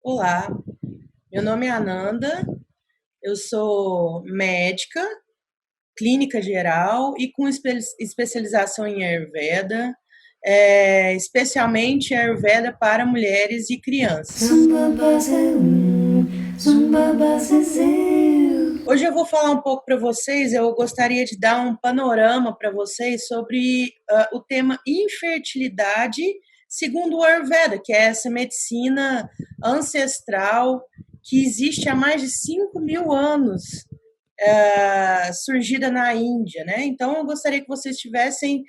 Olá, meu nome é Ananda, eu sou médica, clínica geral e com especialização em Ayurveda, especialmente Ayurveda para mulheres e crianças. Hoje eu vou falar um pouco para vocês, eu gostaria de dar um panorama para vocês sobre o tema infertilidade segundo o Ayurveda, que é essa medicina ancestral que existe há mais de 5.000 anos, surgida na Índia, né? Então, eu gostaria que vocês tivessem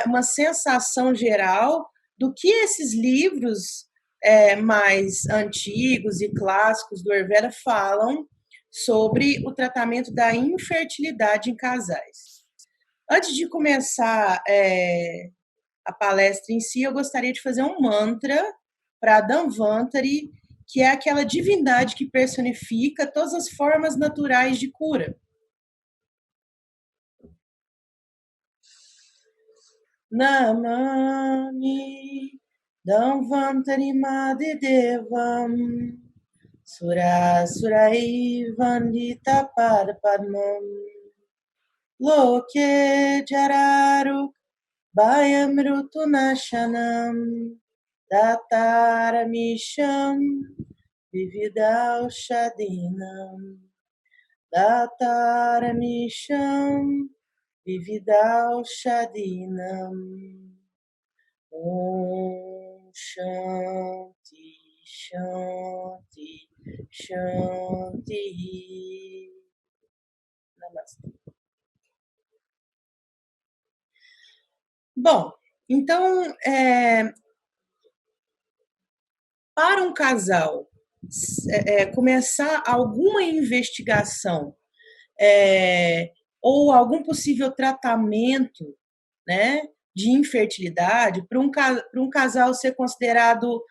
uma sensação geral do que esses livros mais antigos e clássicos do Ayurveda falam sobre o tratamento da infertilidade em casais. Antes de começar a palestra em si, eu gostaria de fazer um mantra para Dhanvantari, que é aquela divindade que personifica todas as formas naturais de cura. Namami Dhanvantari Madidevam Surasurai Vandita Padmam Loke Jararu Bhayamrutu Nashanam Dataramisham Vividaushadinam Dataramisham Vividaushadinam. Om Shanti Shanti Shanti. Namastê. Bom, então, para um casal começar alguma investigação ou algum possível tratamento, né, de infertilidade, para um casal ser considerado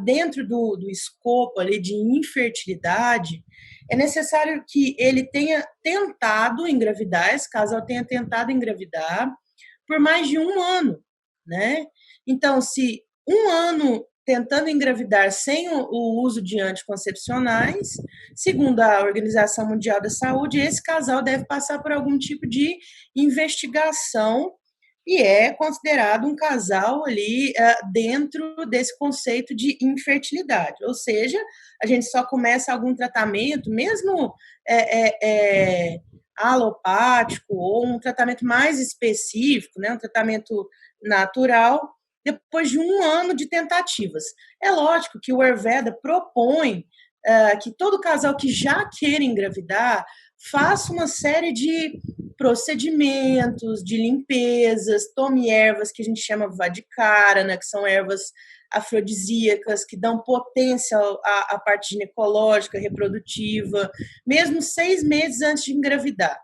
dentro do escopo ali de infertilidade, é necessário que ele tenha tentado engravidar, esse casal tenha tentado engravidar por mais de um ano, né? Então, se um ano tentando engravidar sem o uso de anticoncepcionais, segundo a Organização Mundial da Saúde, esse casal deve passar por algum tipo de investigação e é considerado um casal ali dentro desse conceito de infertilidade. Ou seja, a gente só começa algum tratamento, mesmo alopático ou um tratamento mais específico, né, um tratamento natural, depois de um ano de tentativas. É lógico que o Ayurveda propõe que todo casal que já queira engravidar faça uma série de procedimentos, de limpezas, tome ervas que a gente chama Vadikarana, que são ervas afrodisíacas, que dão potência à parte ginecológica, reprodutiva, mesmo 6 meses antes de engravidar,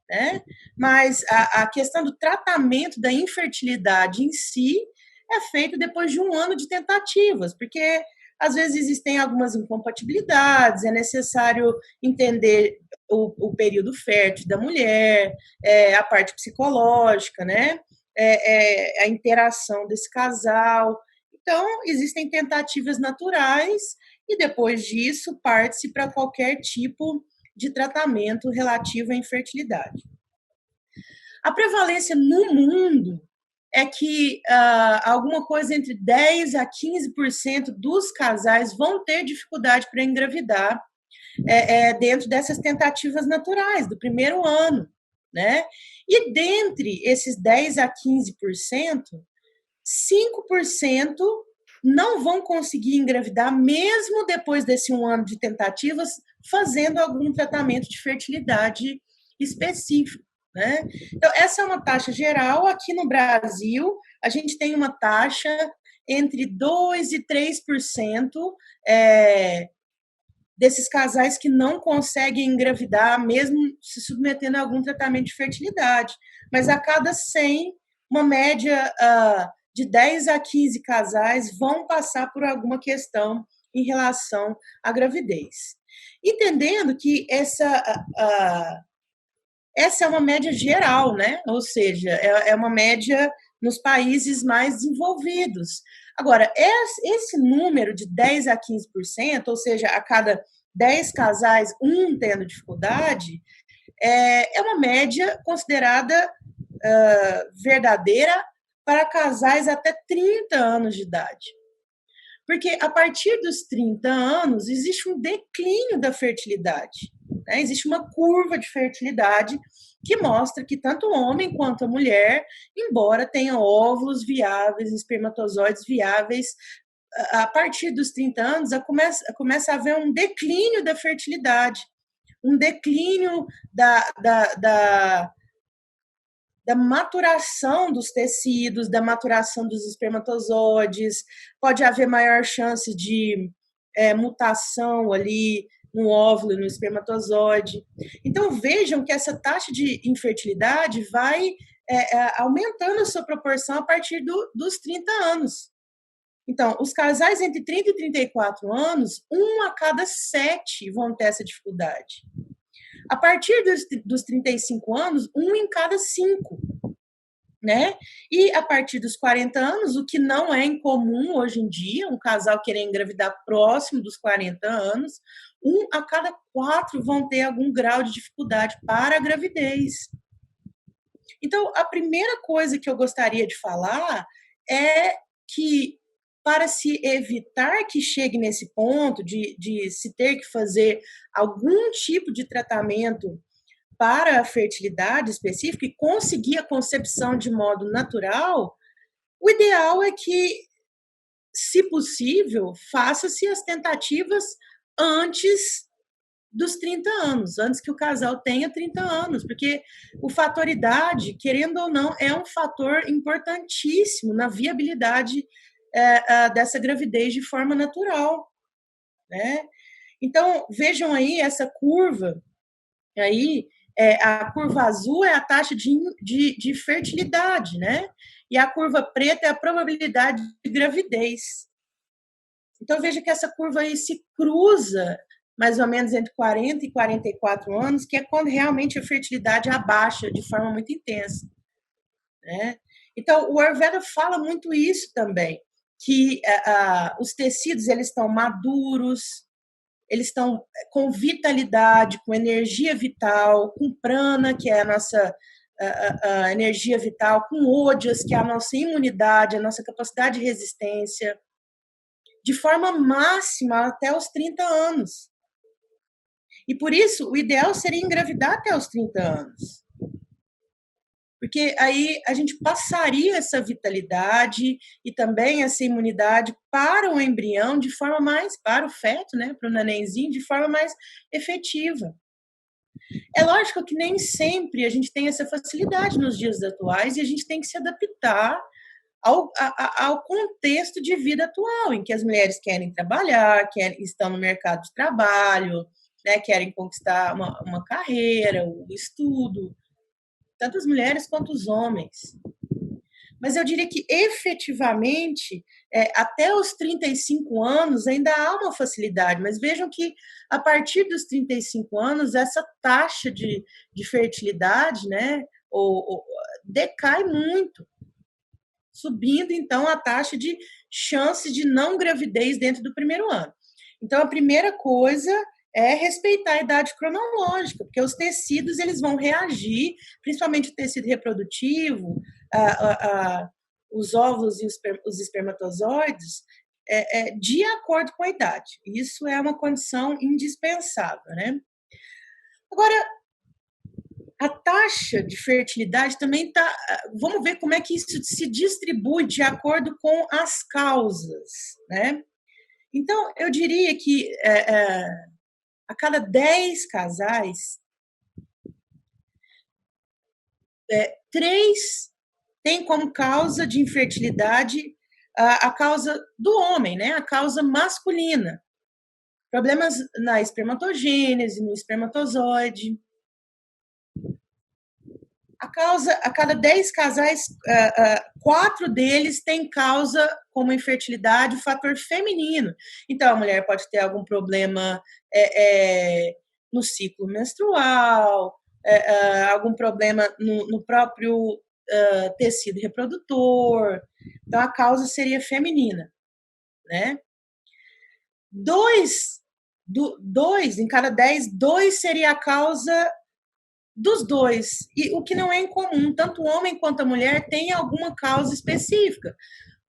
né? Mas a questão do tratamento da infertilidade em si é feito depois de um ano de tentativas, porque às vezes existem algumas incompatibilidades, é necessário entender o período fértil da mulher, a parte psicológica, né? A interação desse casal. Então, existem tentativas naturais e depois disso parte-se para qualquer tipo de tratamento relativo à infertilidade. A prevalência no mundo é que alguma coisa entre 10% a 15% dos casais vão ter dificuldade para engravidar dentro dessas tentativas naturais do primeiro ano, né? E dentre esses 10% a 15%, 5% não vão conseguir engravidar mesmo depois desse um ano de tentativas, fazendo algum tratamento de fertilidade específico, né? Então, essa é uma taxa geral. Aqui no Brasil, a gente tem uma taxa entre 2% e 3% desses casais que não conseguem engravidar, mesmo se submetendo a algum tratamento de fertilidade. Mas a cada 100, uma média de 10 a 15 casais vão passar por alguma questão em relação à gravidez. Entendendo que essa é uma média geral, né? Ou seja, é uma média nos países mais desenvolvidos. Agora, esse número de 10 a 15%, ou seja, a cada 10 casais, um tendo dificuldade, é uma média considerada verdadeira para casais até 30 anos de idade. Porque a partir dos 30 anos existe um declínio da fertilidade. Né? Existe uma curva de fertilidade que mostra que tanto o homem quanto a mulher, embora tenham óvulos viáveis, espermatozoides viáveis, a partir dos 30 anos começa a haver um declínio da fertilidade, um declínio da maturação dos tecidos, da maturação dos espermatozoides, pode haver maior chance de mutação ali no óvulo e no espermatozoide. Então, vejam que essa taxa de infertilidade vai aumentando a sua proporção a partir dos 30 anos. Então, os casais entre 30 e 34 anos, 1 a cada 7 vão ter essa dificuldade. A partir dos 35 anos, 1 em cada 5, né? E a partir dos 40 anos, o que não é incomum hoje em dia, um casal querer engravidar próximo dos 40 anos, 1 a cada 4 vão ter algum grau de dificuldade para a gravidez. Então, a primeira coisa que eu gostaria de falar é que, para se evitar que chegue nesse ponto de se ter que fazer algum tipo de tratamento para a fertilidade específica e conseguir a concepção de modo natural, o ideal é que, se possível, faça-se as tentativas antes dos 30 anos, antes que o casal tenha 30 anos, porque o fator idade, querendo ou não, é um fator importantíssimo na viabilidade dessa gravidez de forma natural, né? Então, vejam aí essa curva, aí, a curva azul é a taxa de fertilidade, né? E a curva preta é a probabilidade de gravidez. Então, veja que essa curva aí se cruza mais ou menos entre 40 e 44 anos, que é quando realmente a fertilidade abaixa de forma muito intensa, né? Então, o Ayurveda fala muito isso também, que os tecidos eles estão maduros, eles estão com vitalidade, com energia vital, com prana, que é a nossa a energia vital, com ojas, que é a nossa imunidade, a nossa capacidade de resistência, de forma máxima até os 30 anos. E por isso, o ideal seria engravidar até os 30 anos. Porque aí a gente passaria essa vitalidade e também essa imunidade para o embrião de forma mais, para o feto, né, para o nenenzinho, de forma mais efetiva. É lógico que nem sempre a gente tem essa facilidade nos dias atuais e a gente tem que se adaptar ao contexto de vida atual, em que as mulheres querem trabalhar, estão no mercado de trabalho, né, querem conquistar uma carreira, o estudo, tanto as mulheres quanto os homens. Mas eu diria que, efetivamente, até os 35 anos ainda há uma facilidade, mas vejam que, a partir dos 35 anos, essa taxa de fertilidade, né, decai muito, subindo, então, a taxa de chance de não gravidez dentro do primeiro ano. Então, a primeira coisa é respeitar a idade cronológica, porque os tecidos eles vão reagir, principalmente o tecido reprodutivo, os óvulos e os espermatozoides, de acordo com a idade. Isso é uma condição indispensável, né? Agora, a taxa de fertilidade também está. Vamos ver como é que isso se distribui de acordo com as causas, né? Então, eu diria que a cada 10 casais, 3 têm como causa de infertilidade a causa do homem, né? A causa masculina. Problemas na espermatogênese, no espermatozoide. A cada 10 casais, 4 deles têm causa como infertilidade o fator feminino. Então, a mulher pode ter algum problema no ciclo menstrual, algum problema no próprio tecido reprodutor. Então, a causa seria feminina, né? Dois em cada 10, dois seria a causa dos dois. E o que não é incomum, tanto o homem quanto a mulher tem alguma causa específica.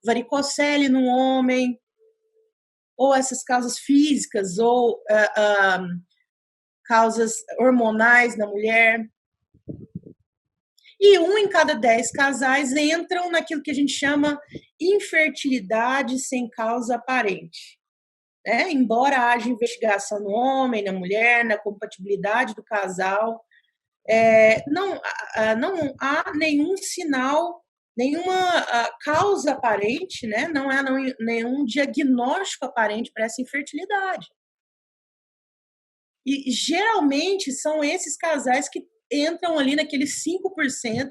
Varicocele no homem, ou essas causas físicas, ou causas hormonais na mulher. E 1 em cada 10 casais entram naquilo que a gente chama infertilidade sem causa aparente. Embora haja investigação no homem, na mulher, na compatibilidade do casal, não há nenhum sinal, nenhuma causa aparente, né? Não há nenhum diagnóstico aparente para essa infertilidade. E geralmente são esses casais que entram ali naqueles 5%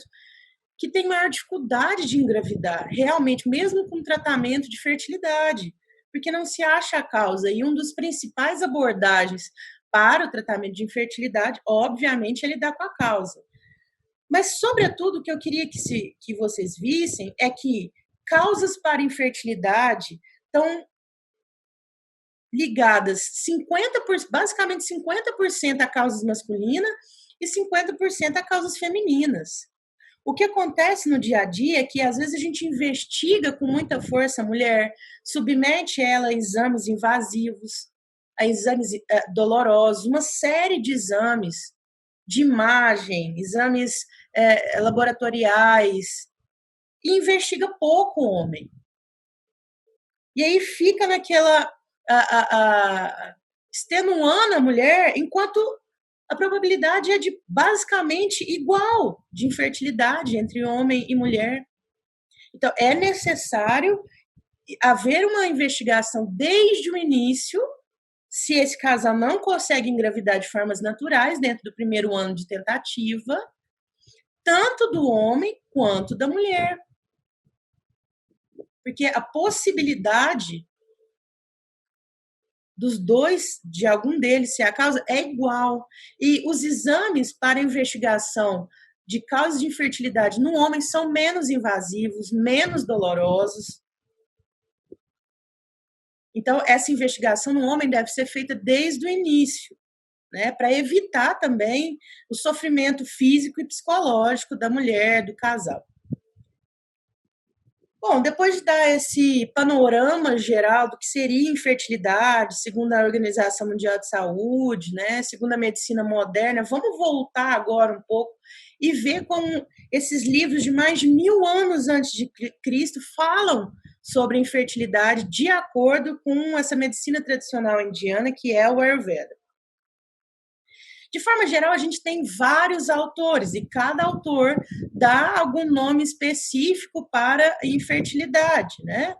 que tem maior dificuldade de engravidar, realmente, mesmo com tratamento de fertilidade, porque não se acha a causa. E um dos principais abordagens para o tratamento de infertilidade, obviamente, é lidar com a causa. Mas, sobretudo, o que eu queria que vocês vissem é que causas para infertilidade estão ligadas basicamente 50% a causas masculinas e 50% a causas femininas. O que acontece no dia a dia é que, às vezes, a gente investiga com muita força a mulher, submete ela a exames invasivos, a exames dolorosos, uma série de exames de imagem, exames laboratoriais, e investiga pouco o homem. E aí fica naquela extenuando a mulher, enquanto a probabilidade é de basicamente igual de infertilidade entre homem e mulher. Então, é necessário haver uma investigação desde o início, se esse casal não consegue engravidar de formas naturais dentro do primeiro ano de tentativa, tanto do homem quanto da mulher. Porque a possibilidade dos dois, de algum deles ser a causa, é igual. E os exames para investigação de causas de infertilidade no homem são menos invasivos, menos dolorosos. Então, essa investigação no homem deve ser feita desde o início, né, para evitar também o sofrimento físico e psicológico da mulher, do casal. Bom, depois de dar esse panorama geral do que seria infertilidade, segundo a Organização Mundial de Saúde, né, segundo a medicina moderna, vamos voltar agora um pouco e ver como esses livros de mais de 1000 anos antes de Cristo falam sobre infertilidade de acordo com essa medicina tradicional indiana, que é o Ayurveda. De forma geral, a gente tem vários autores e cada autor dá algum nome específico para a infertilidade, né?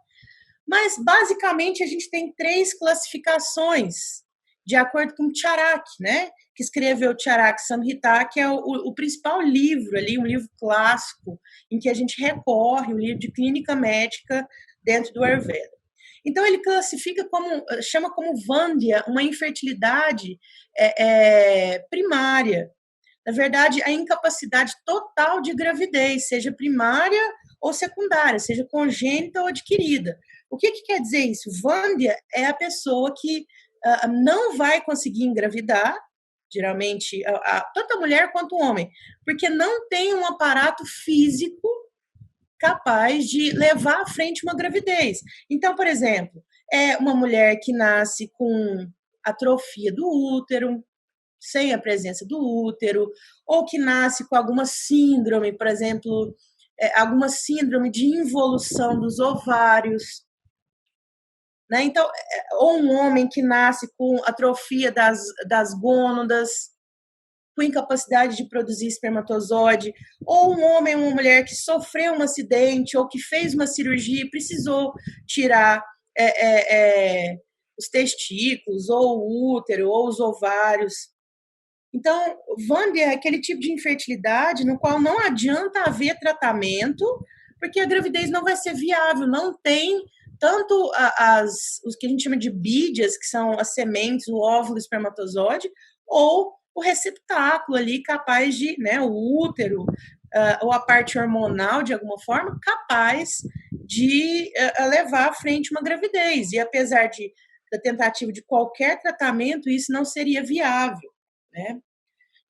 Mas, basicamente, a gente tem 3 classificações, de acordo com Charak, né? Que escreveu Charak Samhita, que é o principal livro ali, um livro clássico, em que a gente recorre, um livro de clínica médica dentro do Ayurveda. Então, ele classifica chama como Vandya, uma infertilidade primária. Na verdade, a incapacidade total de gravidez, seja primária ou secundária, seja congênita ou adquirida. O que quer dizer isso? Vandya é a pessoa que não vai conseguir engravidar, geralmente, tanto a mulher quanto o homem, porque não tem um aparato físico capaz de levar à frente uma gravidez. Então, por exemplo, é uma mulher que nasce com atrofia do útero, sem a presença do útero, ou que nasce com alguma síndrome, por exemplo, alguma síndrome de involução dos ovários, né? Então, ou um homem que nasce com atrofia das gônadas, com incapacidade de produzir espermatozoide, ou um homem ou uma mulher que sofreu um acidente ou que fez uma cirurgia e precisou tirar os testículos, ou o útero, ou os ovários. Então, Vandya é aquele tipo de infertilidade no qual não adianta haver tratamento, porque a gravidez não vai ser viável, não tem tanto os que a gente chama de bídias, que são as sementes, o óvulo, o espermatozoide, ou o receptáculo ali capaz de, né, o útero, ou a parte hormonal, de alguma forma, capaz de levar à frente uma gravidez. E apesar da tentativa de qualquer tratamento, isso não seria viável, né?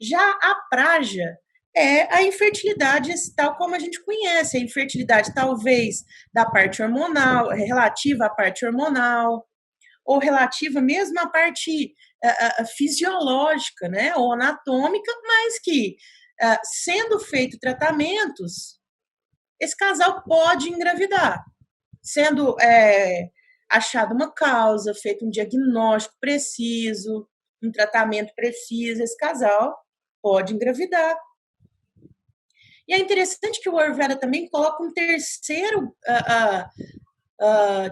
Já a praja é a infertilidade tal como a gente conhece, a infertilidade talvez da parte hormonal, relativa à parte hormonal, ou relativa mesmo à parte fisiológica, né, ou anatômica, mas que, sendo feito tratamentos, esse casal pode engravidar, sendo achada uma causa, feito um diagnóstico preciso, um tratamento preciso, esse casal pode engravidar. E é interessante que o Ayurveda também coloca um terceiro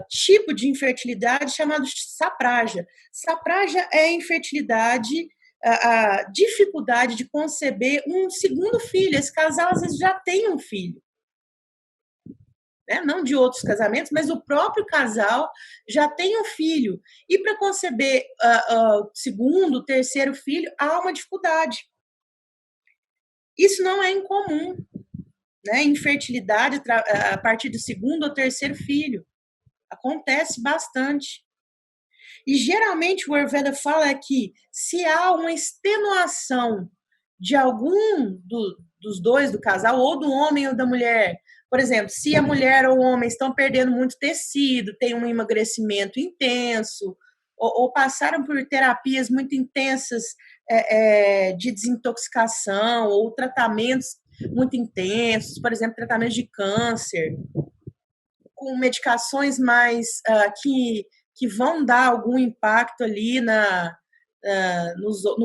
tipo de infertilidade chamado sapraja. Sapraja é a infertilidade, a dificuldade de conceber um segundo filho. Esse casal às vezes já tem um filho, né? Não de outros casamentos, mas o próprio casal já tem um filho. E para conceber segundo, terceiro filho, há uma dificuldade. Isso não é incomum, né? Infertilidade a partir do segundo ou terceiro filho. Acontece bastante. E geralmente o Ayurveda fala que se há uma extenuação de algum dos dois, do casal, ou do homem ou da mulher, por exemplo, se a mulher ou o homem estão perdendo muito tecido, tem um emagrecimento intenso, ou passaram por terapias muito intensas de desintoxicação, ou tratamentos muito intensos, por exemplo, tratamentos de câncer, com medicações mais que vão dar algum impacto ali no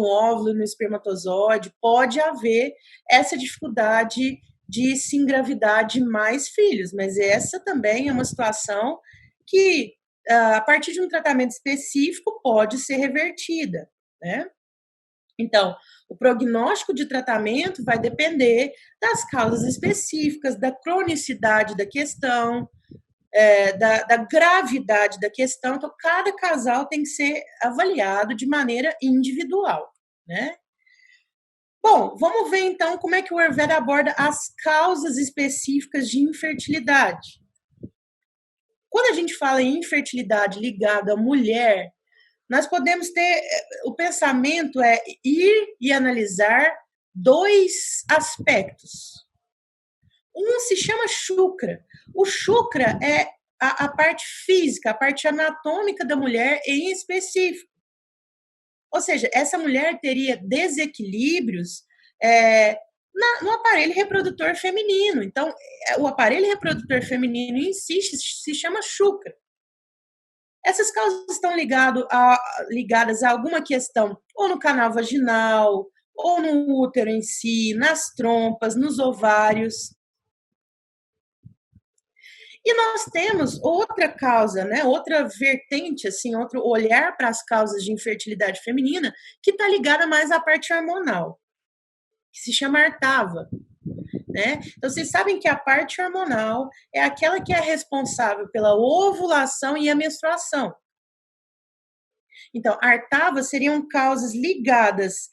óvulo, no espermatozoide, pode haver essa dificuldade de se engravidar de mais filhos, mas essa também é uma situação que, a partir de um tratamento específico, pode ser revertida, né? Então, o prognóstico de tratamento vai depender das causas específicas, da cronicidade da questão, da gravidade da questão. Então, cada casal tem que ser avaliado de maneira individual, né? Bom, vamos ver então como é que o Ayurveda aborda as causas específicas de infertilidade. Quando a gente fala em infertilidade ligada à mulher, nós podemos ter, o pensamento é ir e analisar dois aspectos. Um se chama Shukra. O Shukra é a parte física, a parte anatômica da mulher em específico. Ou seja, essa mulher teria desequilíbrios no aparelho reprodutor feminino. Então, o aparelho reprodutor feminino em si se chama Shukra. Essas causas estão ligadas a alguma questão, ou no canal vaginal, ou no útero em si, nas trompas, nos ovários. E nós temos outra causa, né? Outra vertente, assim, outro olhar para as causas de infertilidade feminina, que está ligada mais à parte hormonal, que se chama Artava. Né? Então, vocês sabem que a parte hormonal é aquela que é responsável pela ovulação e a menstruação. Então, Artava seriam causas ligadas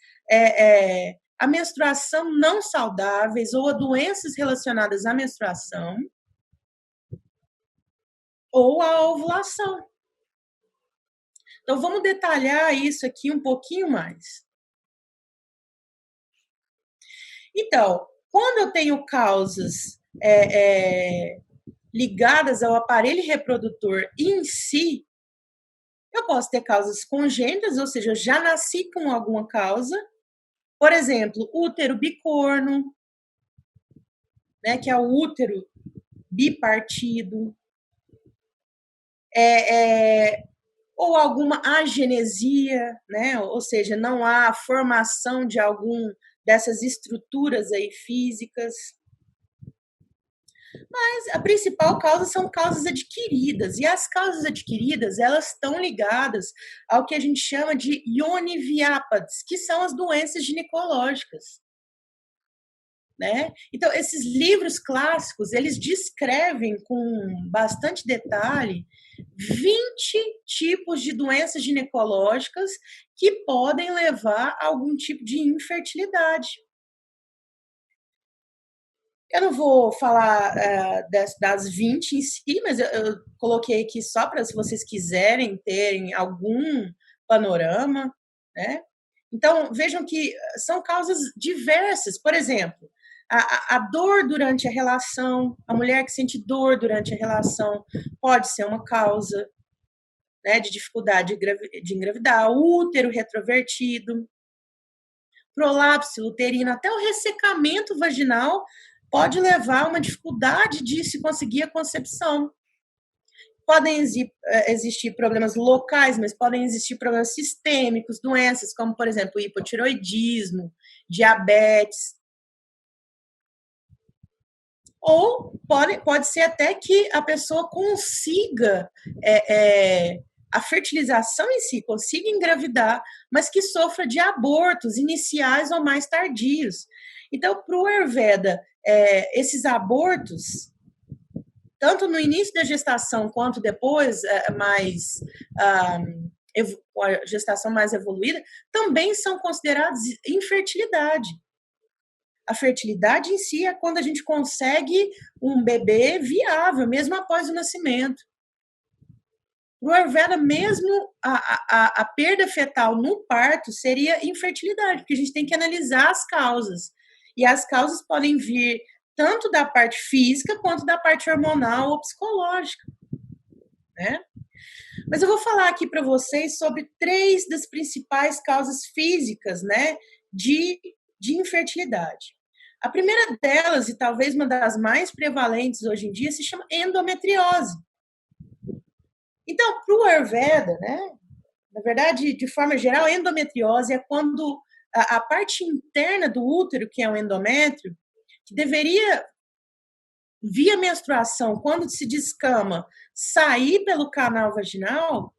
à menstruação não saudáveis ou a doenças relacionadas à menstruação, ou a ovulação. Então, vamos detalhar isso aqui um pouquinho mais. Então, quando eu tenho causas ligadas ao aparelho reprodutor em si, eu posso ter causas congênitas, ou seja, eu já nasci com alguma causa. Por exemplo, útero bicorno, né, que é o útero bipartido. Ou alguma agenesia, né? Ou seja, não há formação de algum dessas estruturas aí físicas. Mas a principal causa são causas adquiridas, e as causas adquiridas, elas estão ligadas ao que a gente chama de Yoni Vyapads, que são as doenças ginecológicas. Né? Então, esses livros clássicos, eles descrevem com bastante detalhe 20 tipos de doenças ginecológicas que podem levar a algum tipo de infertilidade. Eu não vou falar das 20 em si, mas eu coloquei aqui só para se vocês quiserem terem algum panorama, né? Então, vejam que são causas diversas. Por exemplo, a dor durante a relação, a mulher que sente dor durante a relação pode ser uma causa, né, de dificuldade de engravidar, útero retrovertido, prolapso uterino, até o ressecamento vaginal pode levar a uma dificuldade de se conseguir a concepção. Podem existir problemas locais, mas podem existir problemas sistêmicos, doenças como, por exemplo, hipotiroidismo, diabetes. Ou pode ser até que a pessoa consiga a fertilização em si, consiga engravidar, mas que sofra de abortos iniciais ou mais tardios. Então, para o Ayurveda, esses abortos, tanto no início da gestação quanto depois, a gestação mais evoluída, também são considerados infertilidade. A fertilidade em si é quando a gente consegue um bebê viável, mesmo após o nascimento. No Ayurveda, mesmo a perda fetal no parto seria infertilidade, porque a gente tem que analisar as causas. E as causas podem vir tanto da parte física quanto da parte hormonal ou psicológica, né? Mas eu vou falar aqui para vocês sobre 3 das principais causas físicas, né, de infertilidade. A primeira delas, e talvez uma das mais prevalentes hoje em dia, se chama endometriose. Então, para o Ayurveda, né, na verdade, de forma geral, endometriose é quando a parte interna do útero, que é o endométrio, que deveria, via menstruação, quando se descama, sair pelo canal vaginal,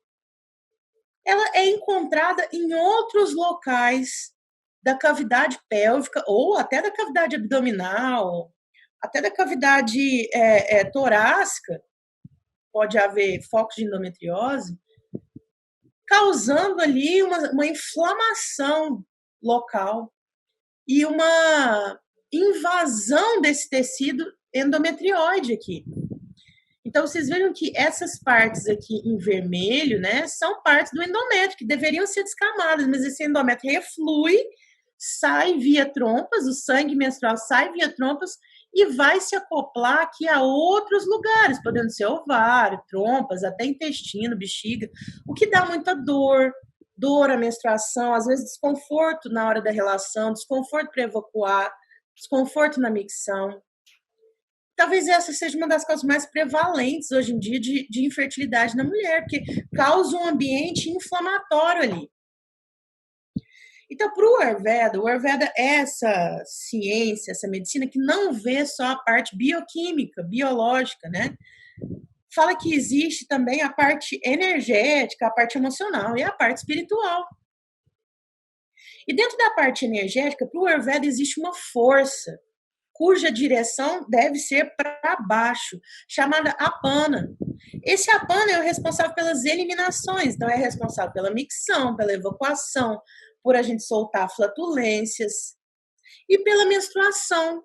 ela é encontrada em outros locais da cavidade pélvica ou até da cavidade abdominal, até da cavidade torácica, pode haver focos de endometriose, causando ali uma inflamação local e uma invasão desse tecido endometrioide aqui. Então, vocês viram que essas partes aqui em vermelho, né, são partes do endométrio, que deveriam ser descamadas, mas esse endométrio reflui, sai via trompas, o sangue menstrual sai via trompas e vai se acoplar aqui a outros lugares, podendo ser ovário, trompas, até intestino, bexiga, o que dá muita dor à menstruação, às vezes desconforto na hora da relação, desconforto para evacuar, desconforto na micção. Talvez essa seja uma das causas mais prevalentes hoje em dia de infertilidade na mulher, porque causa um ambiente inflamatório ali. Então, para o Ayurveda é essa ciência, essa medicina que não vê só a parte bioquímica, biológica, né? Fala que existe também a parte energética, a parte emocional e a parte espiritual. E dentro da parte energética, para o Ayurveda existe uma força cuja direção deve ser para baixo, chamada apana. Esse apana é o responsável pelas eliminações, então é responsável pela micção, pela evacuação, por a gente soltar flatulências e pela menstruação.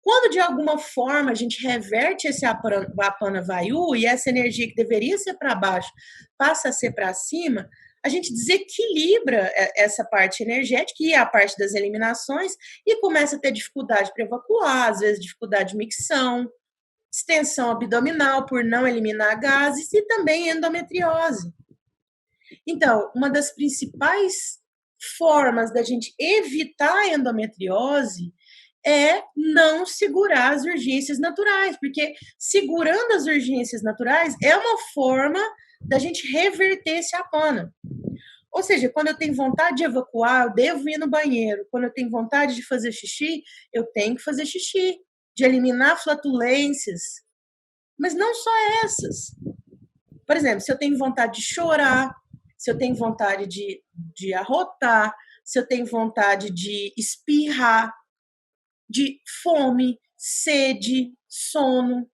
Quando de alguma forma a gente reverte esse apana vayu e essa energia que deveria ser para baixo passa a ser para cima, a gente desequilibra essa parte energética e a parte das eliminações e começa a ter dificuldade para evacuar, às vezes dificuldade de micção, distensão abdominal por não eliminar gases e também endometriose. Então, uma das principais formas da gente evitar a endometriose é não segurar as urgências naturais, porque segurando as urgências naturais é uma forma da gente reverter esse apana. Ou seja, quando eu tenho vontade de evacuar, eu devo ir no banheiro. Quando eu tenho vontade de fazer xixi, eu tenho que fazer xixi, de eliminar flatulências. Mas não só essas. Por exemplo, se eu tenho vontade de chorar, se eu tenho vontade de arrotar, se eu tenho vontade de espirrar, de fome, sede, sono.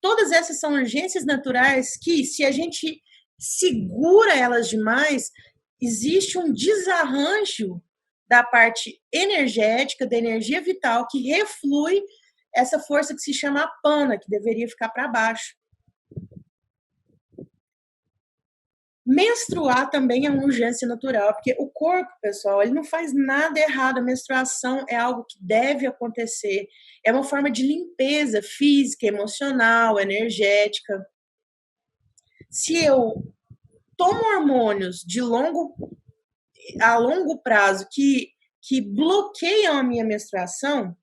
Todas essas são urgências naturais que, se a gente segura elas demais, existe um desarranjo da parte energética, da energia vital, que reflui essa força que se chama apana, que deveria ficar para baixo. Menstruar também é uma urgência natural, porque o corpo, pessoal, ele não faz nada errado. A menstruação é algo que deve acontecer. É uma forma de limpeza física, emocional, energética. Se eu tomo hormônios a longo prazo que bloqueiam a minha menstruação,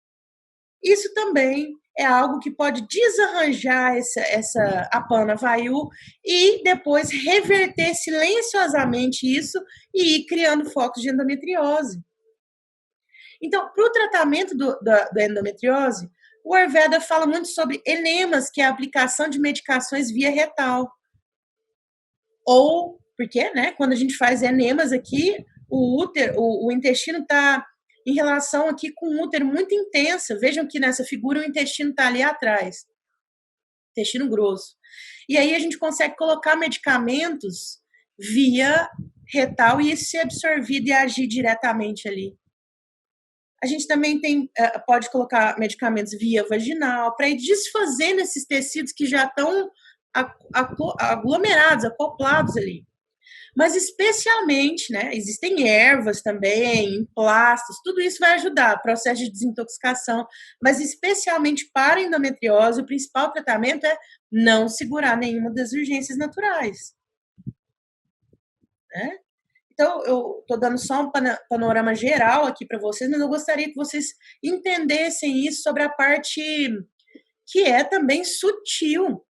isso também é algo que pode desarranjar essa apana vayu e depois reverter silenciosamente isso e ir criando focos de endometriose. Então, para o tratamento da endometriose, o Ayurveda fala muito sobre enemas, que é a aplicação de medicações via retal. Ou, porque, né, quando a gente faz enemas aqui, o intestino está em relação aqui com o útero muito intensa. Vejam que nessa figura o intestino está ali atrás, intestino grosso. E aí a gente consegue colocar medicamentos via retal e isso ser absorvido e agir diretamente ali. A gente também pode colocar medicamentos via vaginal para ir desfazendo esses tecidos que já estão aglomerados, acoplados ali. Mas especialmente, né, existem ervas também, emplastos, tudo isso vai ajudar, processo de desintoxicação, mas especialmente para endometriose, o principal tratamento é não segurar nenhuma das urgências naturais. Né? Então, eu estou dando só um panorama geral aqui para vocês, mas eu gostaria que vocês entendessem isso sobre a parte que é também sutil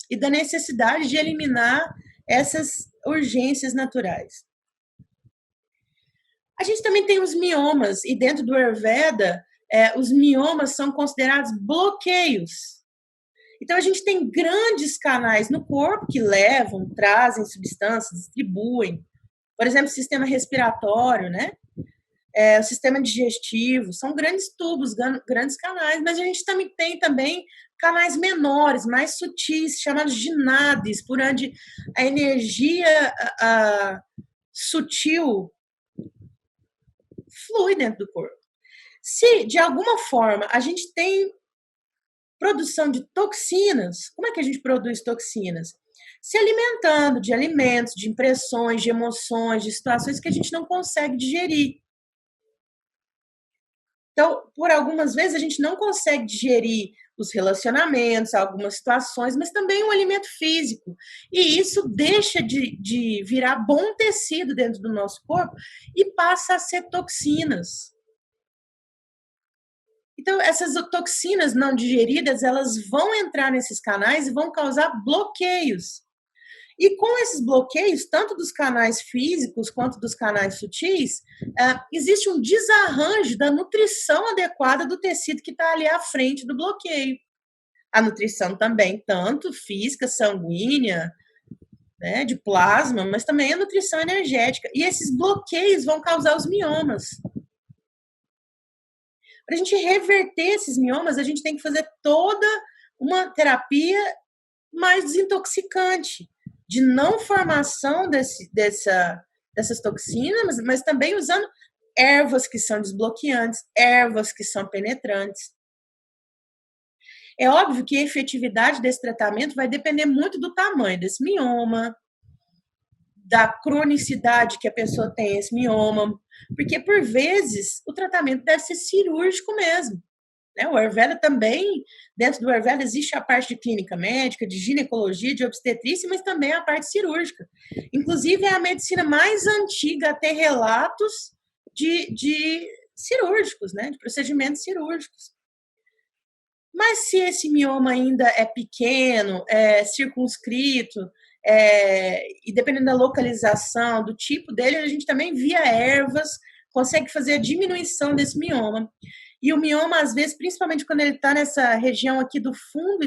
e da necessidade de eliminar essas urgências naturais. A gente também tem os miomas, e dentro do Ayurveda, os miomas são considerados bloqueios. Então, a gente tem grandes canais no corpo que levam, trazem substâncias, distribuem. Por exemplo, o sistema respiratório, né? O sistema digestivo, são grandes tubos, grandes canais, mas a gente também tem canais menores, mais sutis, chamados de nadis, por onde a energia sutil flui dentro do corpo. Se, de alguma forma, a gente tem produção de toxinas, como é que a gente produz toxinas? Se alimentando de alimentos, de impressões, de emoções, de situações que a gente não consegue digerir. Então, por algumas vezes, a gente não consegue digerir os relacionamentos, algumas situações, mas também o alimento físico. E isso deixa de virar bom tecido dentro do nosso corpo e passa a ser toxinas. Então, essas toxinas não digeridas, elas vão entrar nesses canais e vão causar bloqueios. E com esses bloqueios, tanto dos canais físicos quanto dos canais sutis, existe um desarranjo da nutrição adequada do tecido que está ali à frente do bloqueio. A nutrição também, tanto física, sanguínea, né, de plasma, mas também a nutrição energética. E esses bloqueios vão causar os miomas. Para a gente reverter esses miomas, a gente tem que fazer toda uma terapia mais desintoxicante, de não formação dessas toxinas, mas também usando ervas que são desbloqueantes, ervas que são penetrantes. É óbvio que a efetividade desse tratamento vai depender muito do tamanho desse mioma, da cronicidade que a pessoa tem esse mioma, porque por vezes o tratamento deve ser cirúrgico mesmo. O Ayurveda também, dentro do Ayurveda existe a parte de clínica médica, de ginecologia, de obstetrícia, mas também a parte cirúrgica. Inclusive é a medicina mais antiga a ter relatos de cirúrgicos, né, de procedimentos cirúrgicos. Mas se esse mioma ainda é pequeno, é circunscrito, e dependendo da localização, do tipo dele, a gente também, via ervas, consegue fazer a diminuição desse mioma. E o mioma, às vezes, principalmente quando ele está nessa região aqui do fundo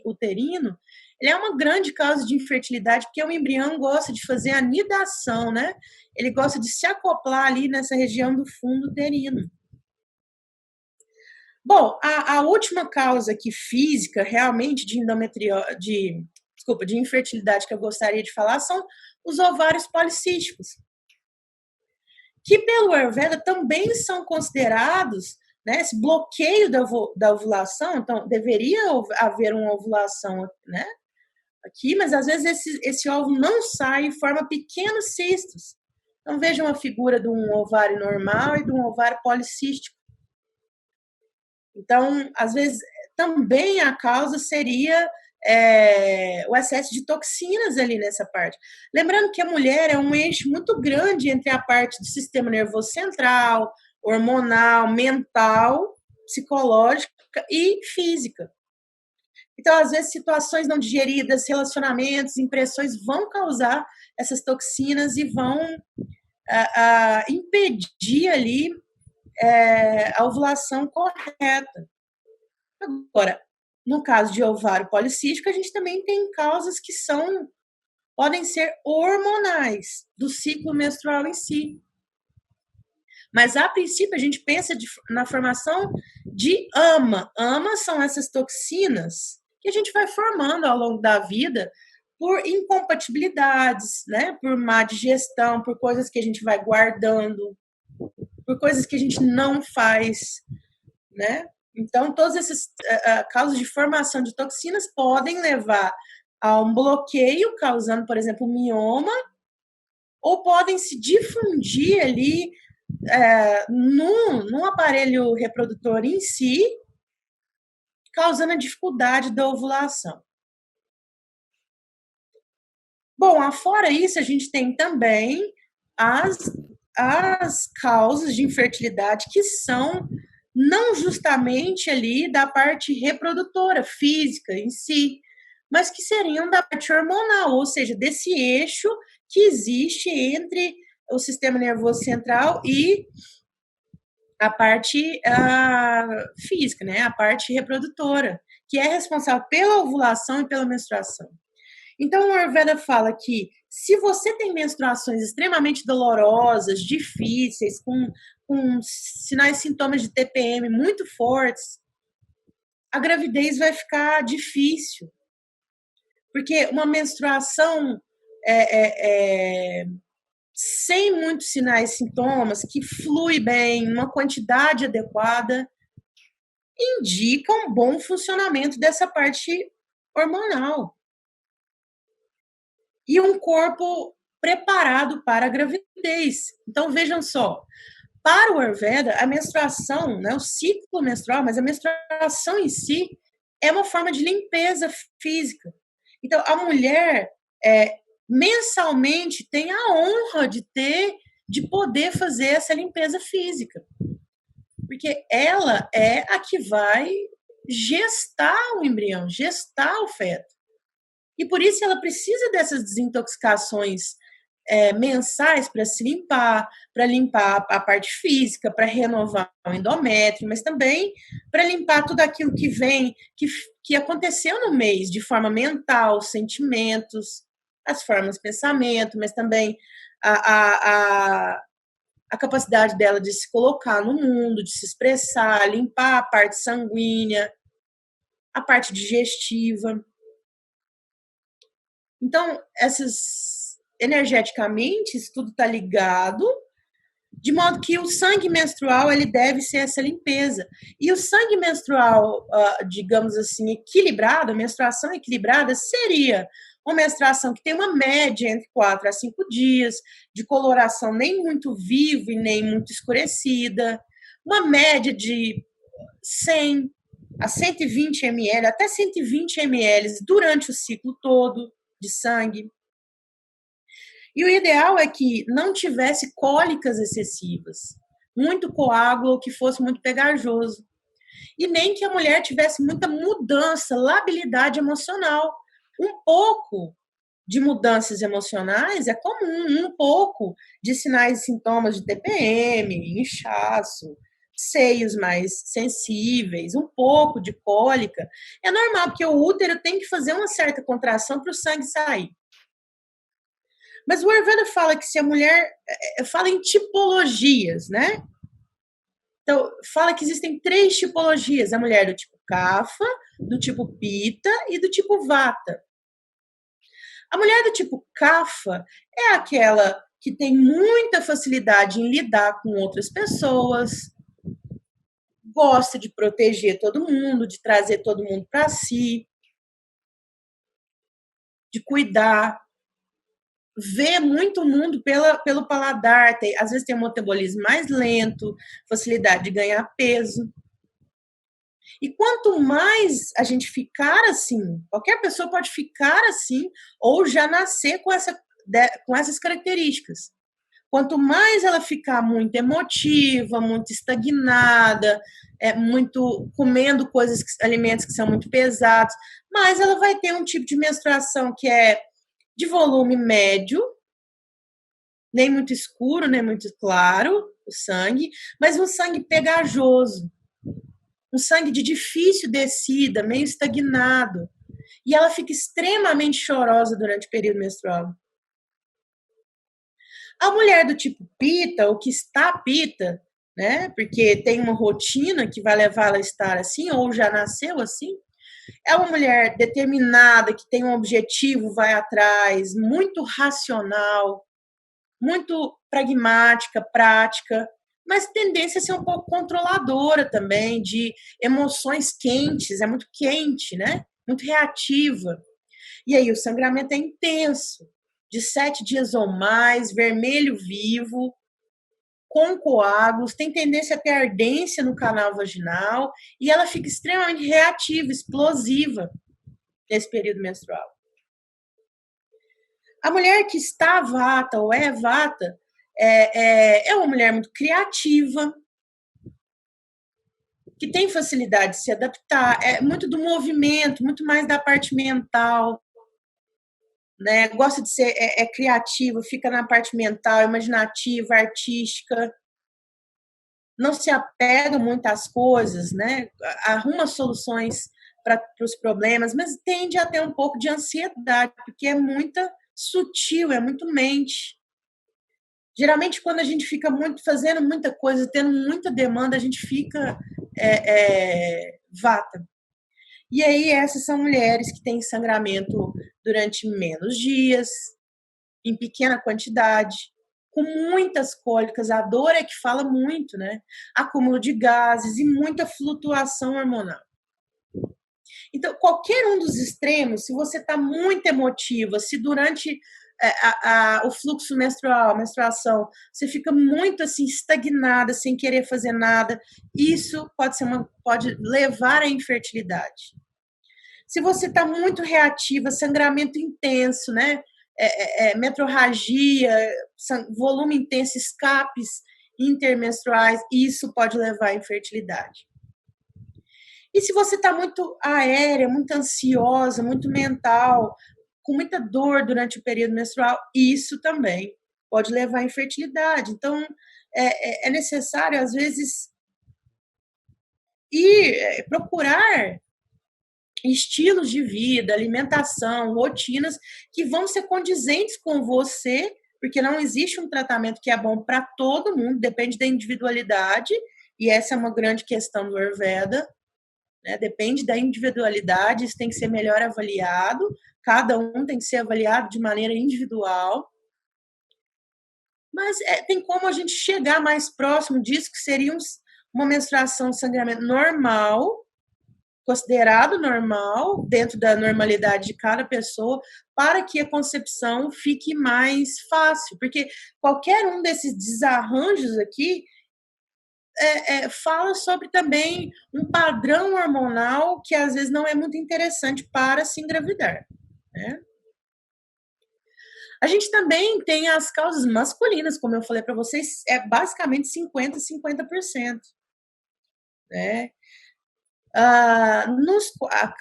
uterino, ele é uma grande causa de infertilidade, porque o embrião gosta de fazer a nidação, né? Ele gosta de se acoplar ali nessa região do fundo uterino. Bom, a última causa aqui física, realmente, de infertilidade que eu gostaria de falar são os ovários policísticos, que pelo Ayurveda também são considerados, né, esse bloqueio da ovulação. Então, deveria haver uma ovulação, né, aqui, mas às vezes esse óvulo não sai e forma pequenos cistos. Então, veja uma figura de um ovário normal e de um ovário policístico. Então, às vezes, também a causa seria o excesso de toxinas ali nessa parte. Lembrando que a mulher é um eixo muito grande entre a parte do sistema nervoso central, hormonal, mental, psicológica e física. Então, às vezes, situações não digeridas, relacionamentos, impressões vão causar essas toxinas e vão impedir ali a ovulação correta. Agora, no caso de ovário policístico, a gente também tem causas que podem ser hormonais, do ciclo menstrual em si. Mas, a princípio, a gente pensa na formação de AMA. AMA são essas toxinas que a gente vai formando ao longo da vida por incompatibilidades, né? Por má digestão, por coisas que a gente vai guardando, por coisas que a gente não faz, né? Então, todas essas causas de formação de toxinas podem levar a um bloqueio, causando, por exemplo, mioma, ou podem se difundir ali no aparelho reprodutor em si, causando a dificuldade da ovulação. Bom, afora isso, a gente tem também as causas de infertilidade que são não justamente ali da parte reprodutora, física em si, mas que seriam da parte hormonal, ou seja, desse eixo que existe entre o sistema nervoso central e a parte física, né? A parte reprodutora, que é responsável pela ovulação e pela menstruação. Então, o Ayurveda fala que se você tem menstruações extremamente dolorosas, difíceis, com sinais e sintomas de TPM muito fortes, a gravidez vai ficar difícil. Porque uma menstruação sem muitos sinais e sintomas, que flui bem, uma quantidade adequada, indica um bom funcionamento dessa parte hormonal. E um corpo preparado para a gravidez. Então, vejam só, para o Ayurveda, a menstruação, né, o ciclo menstrual, mas a menstruação em si é uma forma de limpeza física. Então, a mulher mensalmente tem a honra de poder fazer essa limpeza física. Porque ela é a que vai gestar o embrião, gestar o feto. E por isso ela precisa dessas desintoxicações mensais para se limpar, para limpar a parte física, para renovar o endométrio, mas também para limpar tudo aquilo que vem, que aconteceu no mês, de forma mental, sentimentos, as formas de pensamento, mas também a capacidade dela de se colocar no mundo, de se expressar, limpar a parte sanguínea, a parte digestiva. Então, energeticamente, isso tudo está ligado, de modo que o sangue menstrual ele deve ser essa limpeza. E o sangue menstrual, digamos assim, equilibrado, a menstruação equilibrada, seria uma menstruação que tem uma média entre 4 a 5 dias, de coloração nem muito viva e nem muito escurecida, uma média de 100 a 120 ml, até 120 ml durante o ciclo todo de sangue. E o ideal é que não tivesse cólicas excessivas, muito coágulo ou que fosse muito pegajoso. E nem que a mulher tivesse muita mudança, labilidade emocional. Um pouco de mudanças emocionais é comum, um pouco de sinais e sintomas de TPM, inchaço, seios mais sensíveis, um pouco de cólica. É normal, porque o útero tem que fazer uma certa contração para o sangue sair. Mas o Ayurveda fala que se a mulher... fala em tipologias, né? Então, fala que existem 3 tipologias. A mulher do tipo Kapha, do tipo Pitta e do tipo Vata. A mulher do tipo Kapha é aquela que tem muita facilidade em lidar com outras pessoas, gosta de proteger todo mundo, de trazer todo mundo para si, de cuidar, vê muito mundo pelo paladar, às vezes tem um metabolismo mais lento, facilidade de ganhar peso. E quanto mais a gente ficar assim, qualquer pessoa pode ficar assim ou já nascer com essas características. Quanto mais ela ficar muito emotiva, muito estagnada, muito comendo alimentos que são muito pesados, mais ela vai ter um tipo de menstruação que é de volume médio, nem muito escuro, nem muito claro, o sangue, mas um sangue pegajoso, um sangue de difícil descida, meio estagnado. E ela fica extremamente chorosa durante o período menstrual. A mulher do tipo pita, ou que está pita, né, porque tem uma rotina que vai levar ela a estar assim, ou já nasceu assim, é uma mulher determinada, que tem um objetivo, vai atrás, muito racional, muito pragmática, prática, mas tendência a ser um pouco controladora também, de emoções quentes, é muito quente, né? Muito reativa. E aí o sangramento é intenso, de 7 dias ou mais, vermelho vivo, com coágulos, tem tendência a ter ardência no canal vaginal e ela fica extremamente reativa, explosiva nesse período menstrual. A mulher que está vata ou é vata é uma mulher muito criativa, que tem facilidade de se adaptar, é muito do movimento, muito mais da parte mental, né? Gosta de ser criativa, fica na parte mental, imaginativa, artística, não se apega muito às coisas, né? Arruma soluções para os problemas, mas tende a ter um pouco de ansiedade, porque é muita sutil, é muito mente. Geralmente, quando a gente fica muito fazendo muita coisa, tendo muita demanda, a gente fica vata. E aí, essas são mulheres que têm sangramento durante menos dias, em pequena quantidade, com muitas cólicas. A dor é que fala muito, né? Acúmulo de gases e muita flutuação hormonal. Então, qualquer um dos extremos, se você está muito emotiva, se durante o fluxo menstrual, a menstruação, você fica muito assim estagnada, sem querer fazer nada, isso pode levar à infertilidade. Se você está muito reativa, sangramento intenso, né? Metrorragia, volume intenso, escapes intermenstruais, isso pode levar à infertilidade. E se você está muito aérea, muito ansiosa, muito mental, com muita dor durante o período menstrual, isso também pode levar à infertilidade. Então, é necessário, às vezes, procurar estilos de vida, alimentação, rotinas que vão ser condizentes com você, porque não existe um tratamento que é bom para todo mundo, depende da individualidade, e essa é uma grande questão do Ayurveda, né? Depende da individualidade, isso tem que ser melhor avaliado, cada um tem que ser avaliado de maneira individual, mas tem como a gente chegar mais próximo disso, que seria uma menstruação, sangramento normal, considerado normal, dentro da normalidade de cada pessoa, para que a concepção fique mais fácil, porque qualquer um desses desarranjos aqui fala sobre também um padrão hormonal que às vezes não é muito interessante para se engravidar, né? A gente também tem as causas masculinas, como eu falei para vocês, é basicamente 50%, né?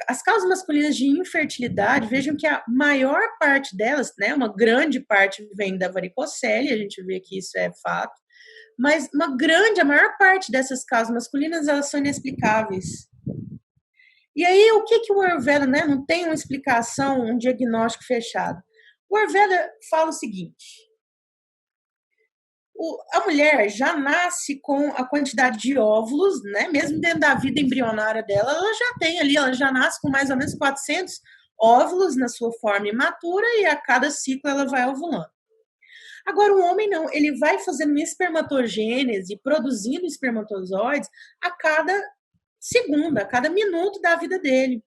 As causas masculinas de infertilidade, vejam que a maior parte delas, né, uma grande parte vem da varicocele, a gente vê que isso é fato, mas a maior parte dessas causas masculinas, elas são inexplicáveis. E aí, o que o Ayurveda, né, não tem uma explicação, um diagnóstico fechado? O Ayurveda fala o seguinte: a mulher já nasce com a quantidade de óvulos, né? Mesmo dentro da vida embrionária dela, ela já tem ali, ela já nasce com mais ou menos 400 óvulos na sua forma imatura e a cada ciclo ela vai ovulando. Agora, o homem não, ele vai fazendo espermatogênese, produzindo espermatozoides a cada segundo, a cada minuto da vida dele.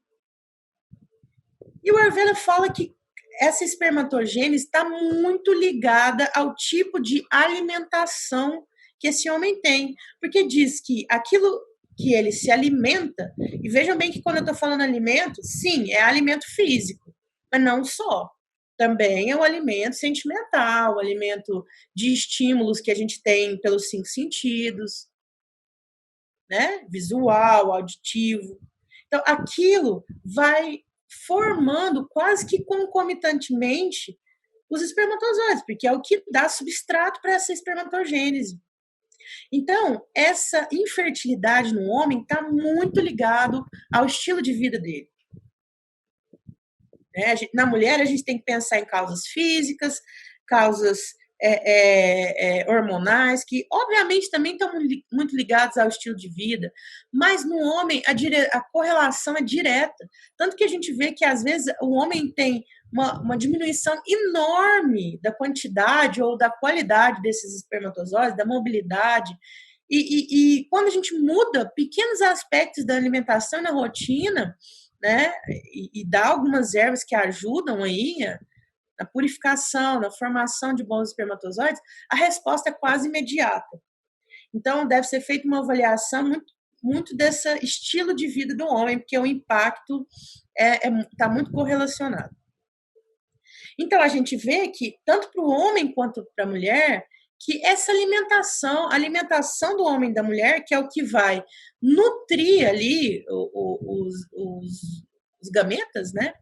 E o Ayurveda fala que essa espermatogênese está muito ligada ao tipo de alimentação que esse homem tem, porque diz que aquilo que ele se alimenta, e vejam bem que quando eu estou falando alimento, sim, é alimento físico, mas não só. Também é um alimento sentimental, um alimento de estímulos que a gente tem pelos 5 sentidos, né? Visual, auditivo. Então, aquilo vai formando quase que concomitantemente os espermatozoides, porque é o que dá substrato para essa espermatogênese. Então, essa infertilidade no homem está muito ligado ao estilo de vida dele. Né? Na mulher, a gente tem que pensar em causas físicas, causas hormonais, que obviamente também estão muito ligados ao estilo de vida, mas no homem a correlação é direta. Tanto que a gente vê que às vezes o homem tem uma diminuição enorme da quantidade ou da qualidade desses espermatozoides, da mobilidade. E quando a gente muda pequenos aspectos da alimentação e na rotina, né, e dá algumas ervas que ajudam aí na purificação, na formação de bons espermatozoides, a resposta é quase imediata. Então, deve ser feita uma avaliação muito desse estilo de vida do homem, porque o impacto está muito correlacionado. Então, a gente vê que, tanto para o homem quanto para a mulher, que essa alimentação, a alimentação do homem e da mulher, que é o que vai nutrir ali os gametas, né,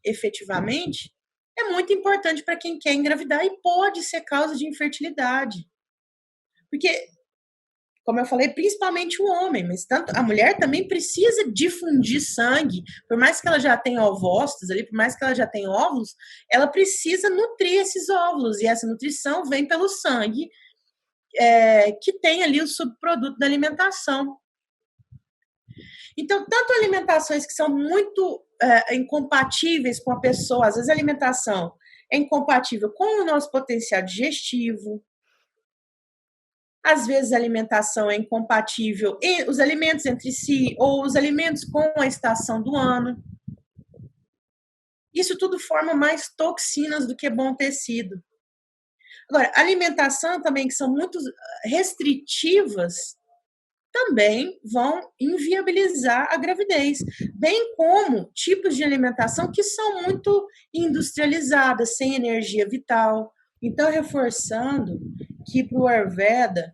efetivamente, é muito importante para quem quer engravidar e pode ser causa de infertilidade. Porque, como eu falei, principalmente o homem, mas tanto a mulher também precisa difundir sangue, por mais que ela já tenha ovócitos ali, por mais que ela já tenha óvulos, ela precisa nutrir esses óvulos, e essa nutrição vem pelo sangue, que tem ali o subproduto da alimentação. Então, tanto alimentações que são muito incompatíveis com a pessoa, às vezes a alimentação é incompatível com o nosso potencial digestivo, às vezes a alimentação é incompatível, os alimentos entre si, ou os alimentos com a estação do ano. Isso tudo forma mais toxinas do que bom tecido. Agora, alimentação também que são muito restritivas, também vão inviabilizar a gravidez, bem como tipos de alimentação que são muito industrializadas, sem energia vital. Então, reforçando que para o Ayurveda,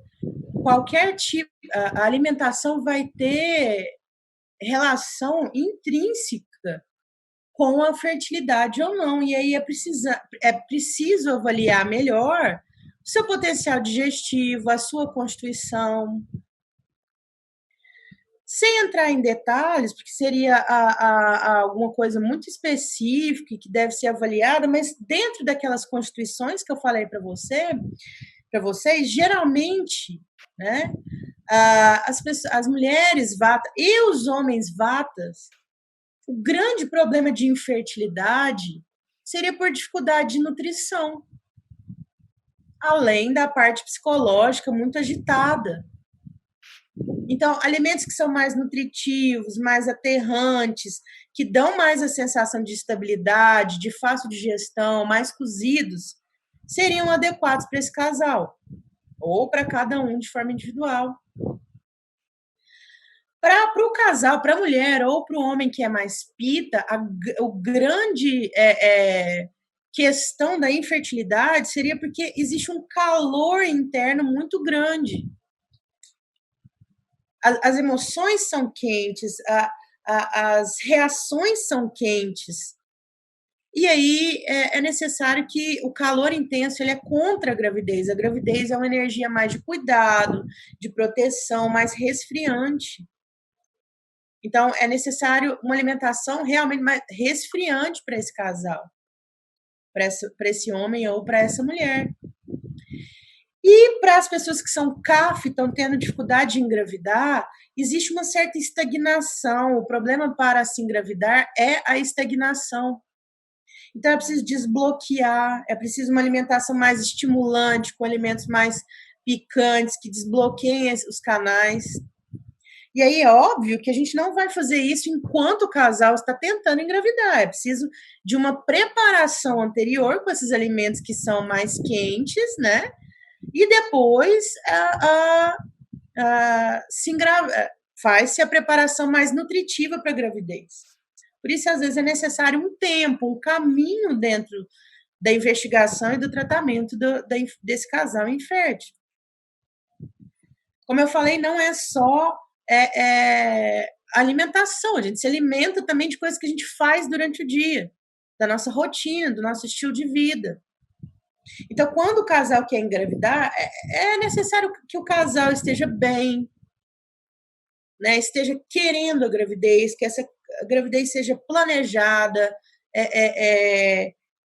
qualquer tipo, a alimentação vai ter relação intrínseca com a fertilidade ou não, e aí é preciso avaliar melhor o seu potencial digestivo, a sua constituição, sem entrar em detalhes, porque seria alguma coisa muito específica que deve ser avaliada, mas dentro daquelas constituições que eu falei para vocês, geralmente, né, as mulheres vata e os homens vatas, o grande problema de infertilidade seria por dificuldade de nutrição, além da parte psicológica muito agitada. Então, alimentos que são mais nutritivos, mais aterrantes, que dão mais a sensação de estabilidade, de fácil digestão, mais cozidos, seriam adequados para esse casal, ou para cada um de forma individual. Para o casal, para a mulher ou para o homem que é mais pita, o grande questão da infertilidade seria porque existe um calor interno muito grande. As emoções são quentes, as reações são quentes. E aí é necessário que o calor intenso ele é contra a gravidez. A gravidez é uma energia mais de cuidado, de proteção, mais resfriante. Então, é necessário uma alimentação realmente mais resfriante para esse casal, para esse homem ou para essa mulher. E para as pessoas que são CAF, estão tendo dificuldade de engravidar, existe uma certa estagnação. O problema para se engravidar é a estagnação. Então, é preciso desbloquear, é preciso uma alimentação mais estimulante, com alimentos mais picantes, que desbloqueiem os canais. E aí é óbvio que a gente não vai fazer isso enquanto o casal está tentando engravidar. É preciso de uma preparação anterior com esses alimentos que são mais quentes, né? E depois faz-se a preparação mais nutritiva para a gravidez. Por isso, às vezes, é necessário um tempo, um caminho dentro da investigação e do tratamento desse casal infértil. Como eu falei, não é só alimentação, a gente se alimenta também de coisas que a gente faz durante o dia, da nossa rotina, do nosso estilo de vida. Então, quando o casal quer engravidar, é necessário que o casal esteja bem, né, esteja querendo a gravidez, que essa gravidez seja planejada,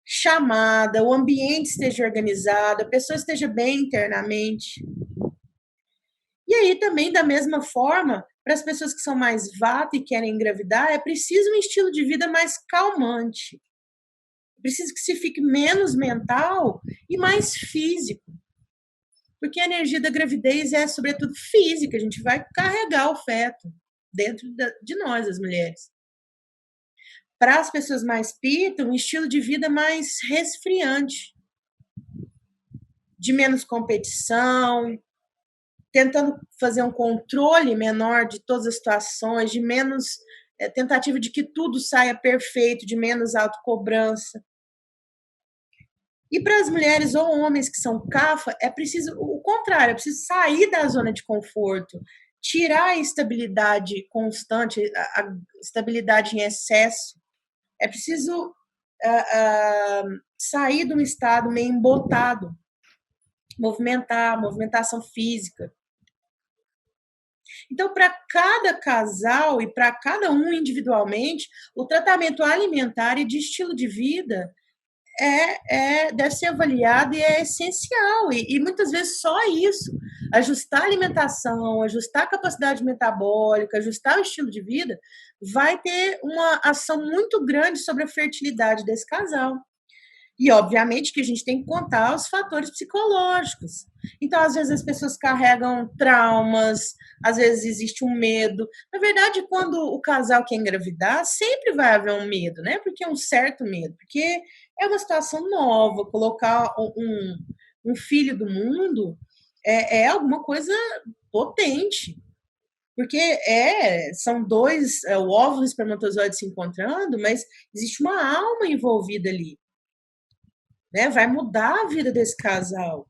chamada, o ambiente esteja organizado, a pessoa esteja bem internamente. E aí também, da mesma forma, para as pessoas que são mais vata e querem engravidar, é preciso um estilo de vida mais calmante. É preciso que se fique menos mental e mais físico. Porque a energia da gravidez é, sobretudo, física. A gente vai carregar o feto dentro de nós, as mulheres. Para as pessoas mais pita, um estilo de vida mais resfriante, de menos competição, tentando fazer um controle menor de todas as situações, de menos tentativa de que tudo saia perfeito, de menos autocobrança. E para as mulheres ou homens que são CAFA, é preciso o contrário, é preciso sair da zona de conforto, tirar a estabilidade constante, a estabilidade em excesso. É preciso sair de um estado meio embotado, movimentação física. Então, para cada casal e para cada um individualmente, o tratamento alimentar e de estilo de vida deve ser avaliado e é essencial. E muitas vezes só isso. Ajustar a alimentação, ajustar a capacidade metabólica, ajustar o estilo de vida, vai ter uma ação muito grande sobre a fertilidade desse casal. E, obviamente, que a gente tem que contar os fatores psicológicos. Então, às vezes, as pessoas carregam traumas, às vezes existe um medo. Na verdade, quando o casal quer engravidar, sempre vai haver um medo, né? Porque é um certo medo, porque é uma situação nova, colocar um filho do mundo é alguma coisa potente. Porque são dois, o óvulo e o espermatozoide se encontrando, mas existe uma alma envolvida ali. Né? Vai mudar a vida desse casal.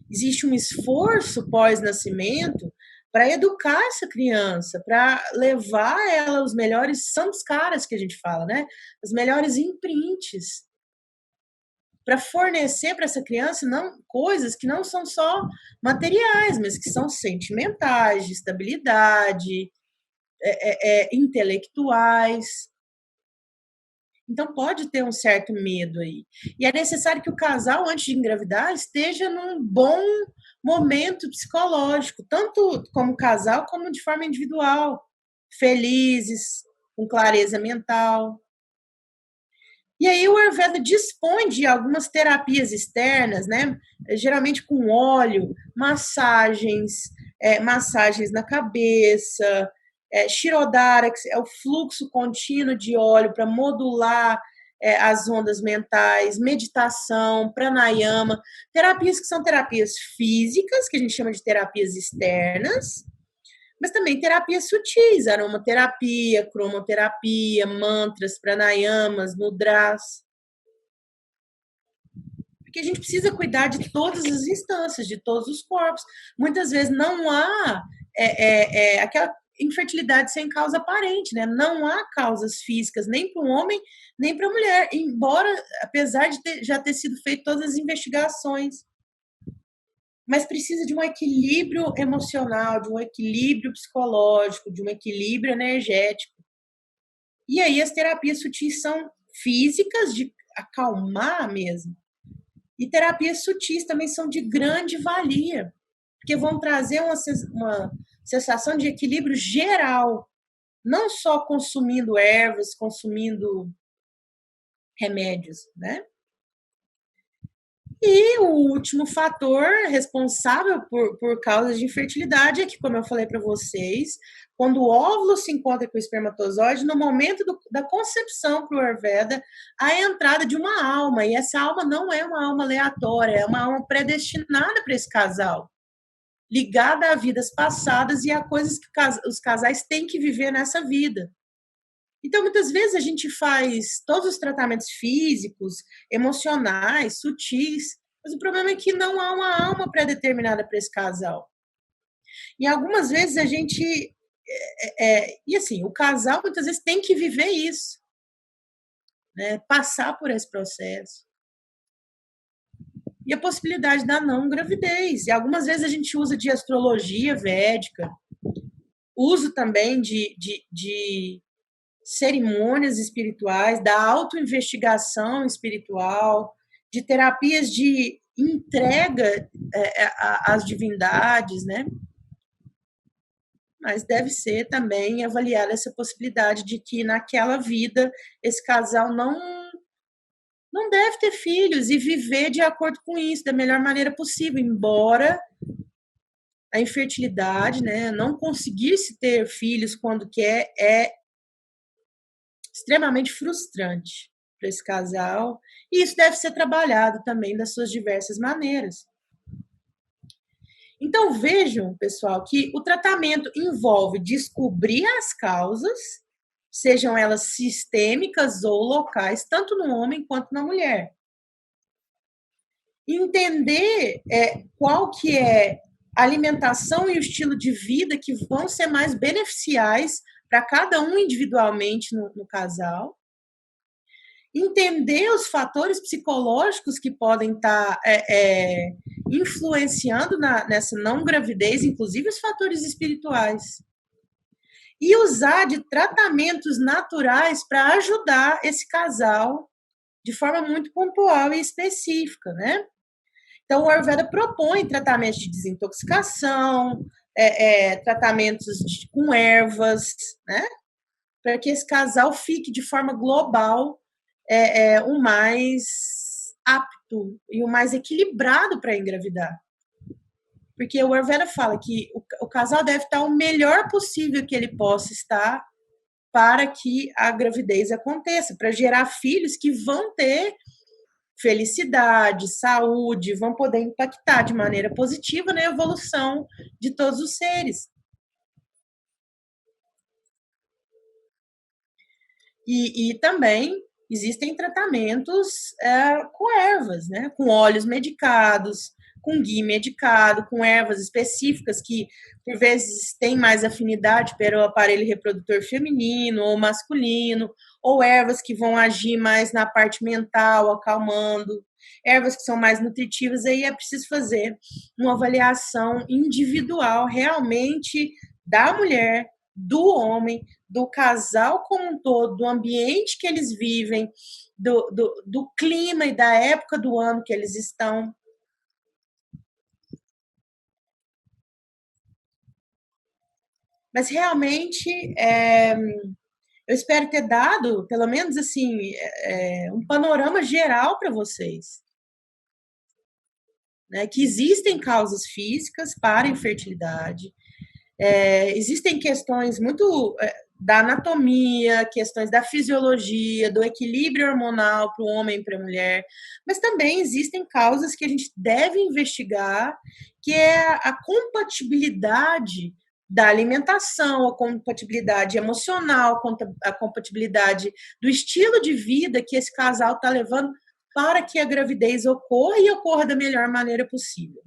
Existe um esforço pós-nascimento para educar essa criança, para levar ela aos melhores samskaras que a gente fala, né? As melhores imprints, para fornecer para essa criança coisas que não são só materiais, mas que são sentimentais, de estabilidade, intelectuais. Então pode ter um certo medo aí. E é necessário que o casal, antes de engravidar, esteja num bom momento psicológico, tanto como casal como de forma individual, felizes, com clareza mental. E aí o Ayurveda dispõe de algumas terapias externas, né? Geralmente com óleo, massagens na cabeça, Shirodhara, que é o fluxo contínuo de óleo para modular as ondas mentais, meditação, pranayama, terapias que são terapias físicas, que a gente chama de terapias externas, mas também terapias sutis, aromaterapia, cromoterapia, mantras, pranayamas, mudras. Porque a gente precisa cuidar de todas as instâncias, de todos os corpos. Muitas vezes não há aquela infertilidade sem causa aparente, né? Não há causas físicas nem para o homem, nem para a mulher, embora, apesar de já ter sido feito todas as investigações. Mas precisa de um equilíbrio emocional, de um equilíbrio psicológico, de um equilíbrio energético. E aí as terapias sutis são físicas, de acalmar mesmo. E terapias sutis também são de grande valia, porque vão trazer uma sensação de equilíbrio geral, não só consumindo ervas, consumindo remédios, né? E o último fator responsável por causa de infertilidade é que, como eu falei para vocês, quando o óvulo se encontra com o espermatozoide, no momento da concepção para o Ayurveda, há a entrada de uma alma, e essa alma não é uma alma aleatória, é uma alma predestinada para esse casal, ligada a vidas passadas e a coisas que os casais têm que viver nessa vida. Então, muitas vezes a gente faz todos os tratamentos físicos, emocionais, sutis, mas o problema é que não há uma alma pré-determinada para esse casal. E algumas vezes a gente. E assim, o casal muitas vezes tem que viver isso, né? Passar por esse processo. E a possibilidade da não gravidez. E algumas vezes a gente usa de astrologia védica, uso também de cerimônias espirituais, da autoinvestigação espiritual, de terapias de entrega às divindades, né? Mas deve ser também avaliada essa possibilidade de que naquela vida esse casal não deve ter filhos e viver de acordo com isso, da melhor maneira possível, embora a infertilidade, né, não conseguir se ter filhos quando quer é extremamente frustrante para esse casal, e isso deve ser trabalhado também das suas diversas maneiras. Então vejam, pessoal, que o tratamento envolve descobrir as causas, sejam elas sistêmicas ou locais, tanto no homem quanto na mulher. Entender qual que é a alimentação e o estilo de vida que vão ser mais beneficiais para cada um individualmente no casal. Entender os fatores psicológicos que podem estar influenciando nessa não gravidez, inclusive os fatores espirituais. E usar de tratamentos naturais para ajudar esse casal de forma muito pontual e específica, né? Então, o Ayurveda propõe tratamentos de desintoxicação, tratamentos com ervas, né? Para que esse casal fique de forma global o mais apto e o mais equilibrado para engravidar. Porque o Ayurveda fala que o casal deve estar o melhor possível que ele possa estar para que a gravidez aconteça, para gerar filhos que vão ter felicidade, saúde, vão poder impactar de maneira positiva na evolução de todos os seres. E também existem tratamentos com ervas, né? Com óleos medicados, com ghee medicado, com ervas específicas que, por vezes, têm mais afinidade para o aparelho reprodutor feminino ou masculino, ou ervas que vão agir mais na parte mental, acalmando, ervas que são mais nutritivas. Aí é preciso fazer uma avaliação individual, realmente, da mulher, do homem, do casal como um todo, do ambiente que eles vivem, do clima e da época do ano que eles estão. Mas realmente eu espero ter dado, pelo menos assim, um panorama geral para vocês. Né, que existem causas físicas para a infertilidade, existem questões muito da anatomia, questões da fisiologia, do equilíbrio hormonal para o homem e para a mulher, mas também existem causas que a gente deve investigar, que é a compatibilidade da alimentação, a compatibilidade emocional, a compatibilidade do estilo de vida que esse casal está levando para que a gravidez ocorra e ocorra da melhor maneira possível.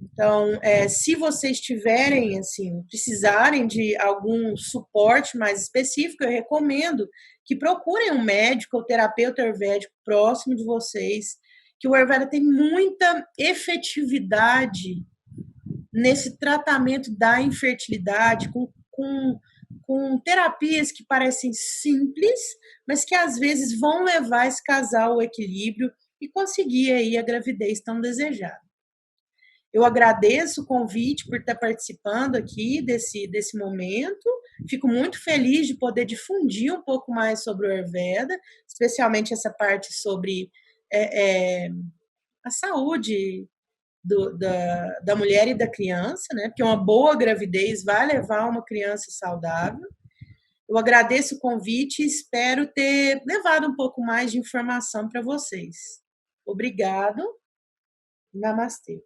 Então, se vocês tiverem, assim, precisarem de algum suporte mais específico, eu recomendo que procurem um médico ou terapeuta ayurvédico próximo de vocês, que o Ayurveda tem muita efetividade nesse tratamento da infertilidade, com terapias que parecem simples, mas que às vezes vão levar esse casal ao equilíbrio e conseguir aí a gravidez tão desejada. Eu agradeço o convite por estar participando aqui desse momento fico muito feliz de poder difundir um pouco mais sobre o Ayurveda, especialmente essa parte sobre a saúde da mulher e da criança, né? Porque uma boa gravidez vai levar uma criança saudável. Eu agradeço o convite e espero ter levado um pouco mais de informação para vocês. Obrigado. Namastê.